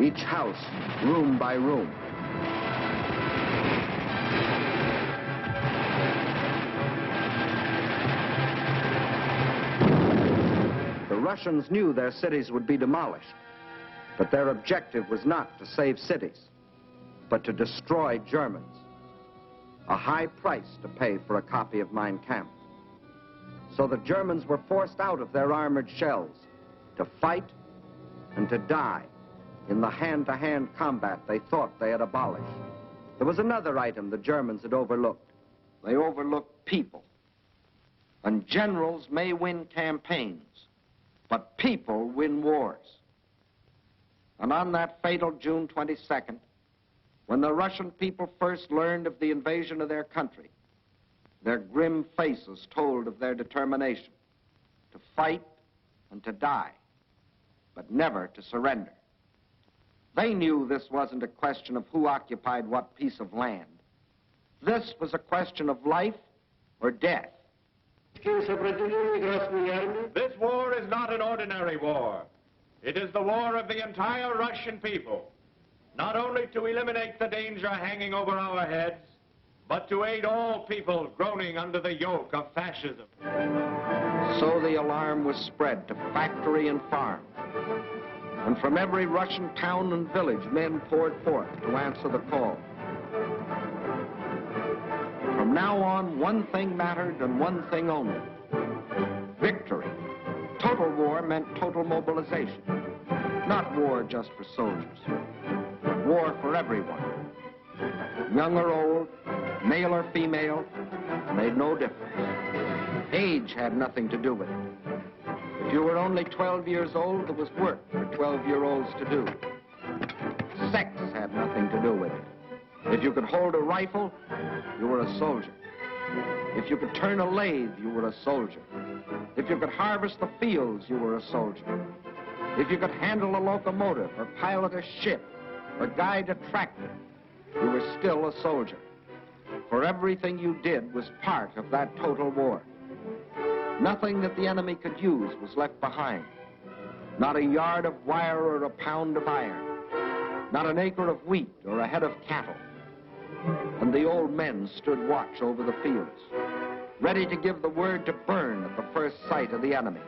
each house room by room. The Russians knew their cities would be demolished, but their objective was not to save cities, but to destroy Germans. A high price to pay for a copy of Mein Kampf. So the Germans were forced out of their armored shells to fight and to die in the hand-to-hand combat they thought they had abolished. There was another item the Germans had overlooked. They overlooked people. And generals may win campaigns, but people win wars. And on that fatal June 22nd, when the Russian people first learned of the invasion of their country, their grim faces told of their determination to fight and to die, but never to surrender. They knew this wasn't a question of who occupied what piece of land. This was a question of life or death. This war is not an ordinary war. It is the war of the entire Russian people, not only to eliminate the danger hanging over our heads, but to aid all people groaning under the yoke of fascism. So the alarm was spread to factory and farm. And from every Russian town and village, men poured forth to answer the call. From now on, one thing mattered and one thing only: victory. Total war meant total mobilization. Not war just for soldiers, but war for everyone. Young or old, male or female, made no difference. Age had nothing to do with it. If you were only 12 years old, there was work for 12-year-olds to do. Sex had nothing to do with it. If you could hold a rifle, you were a soldier. If you could turn a lathe, you were a soldier. If you could harvest the fields, you were a soldier. If you could handle a locomotive or pilot a ship or guide a tractor, you were still a soldier. For everything you did was part of that total war. Nothing that the enemy could use was left behind. Not a yard of wire or a pound of iron. Not an acre of wheat or a head of cattle. And the old men stood watch over the fields, ready to give the word to burn at the first sight of the enemy.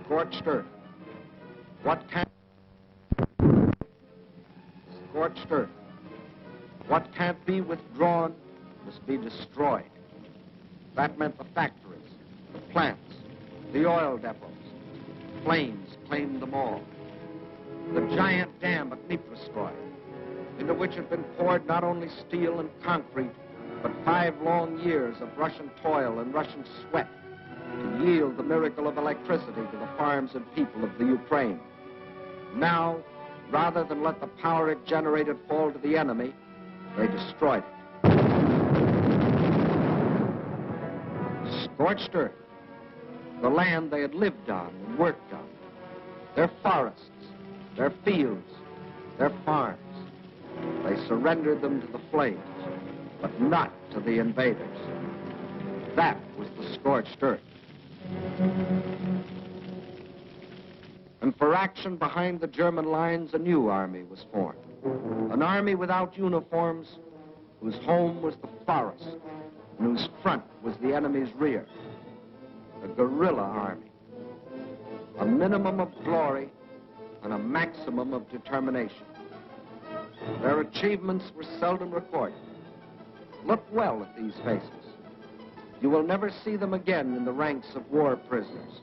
Scorched earth. What can't... Scorched earth. What can't be withdrawn must be destroyed. That meant the factories, the plants, the oil depots. Flames claimed them all. The giant dam at Dnieperstroy, into which had been poured not only steel and concrete, but 5 long years of Russian toil and Russian sweat to yield the miracle of electricity to the farms and people of the Ukraine. Now, rather than let the power it generated fall to the enemy, they destroyed it. Scorched earth, the land they had lived on and worked on, their forests, their fields, their farms. They surrendered them to the flames, but not to the invaders. That was the scorched earth. And for action behind the German lines, a new army was formed. An army without uniforms, whose home was the forest, and whose front was the enemy's rear. A guerrilla army. A minimum of glory and a maximum of determination. Their achievements were seldom recorded. Look well at these faces. You will never see them again in the ranks of war prisoners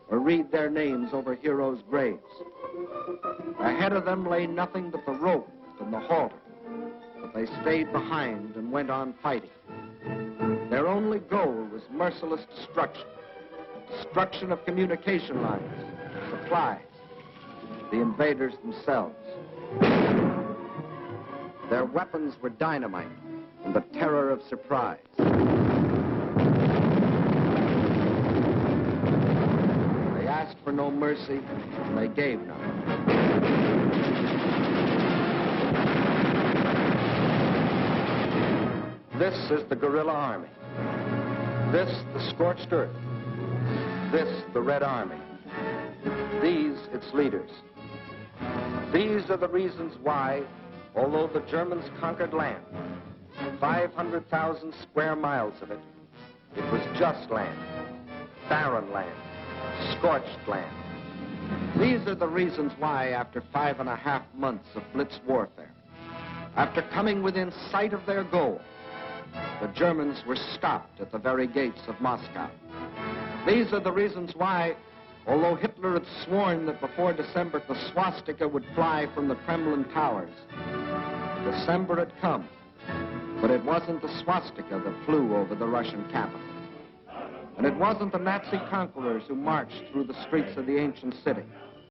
or read their names over heroes' graves. Ahead of them lay nothing but the rope and the halter, but they stayed behind and went on fighting. Their only goal was merciless destruction. Destruction of communication lines, supplies, the invaders themselves. Their weapons were dynamite and the terror of surprise. They asked for no mercy, and they gave none. This is the guerrilla army. This, the scorched earth. This, the Red Army. These, its leaders. These are the reasons why, although the Germans conquered land, 500,000 square miles of it, it was just land, barren land, scorched land. These are the reasons why, after 5.5 months of blitz warfare, after coming within sight of their goal, the Germans were stopped at the very gates of Moscow. These are the reasons why, although Hitler had sworn that before December the swastika would fly from the Kremlin towers, December had come, but it wasn't the swastika that flew over the Russian capital. And it wasn't the Nazi conquerors who marched through the streets of the ancient city.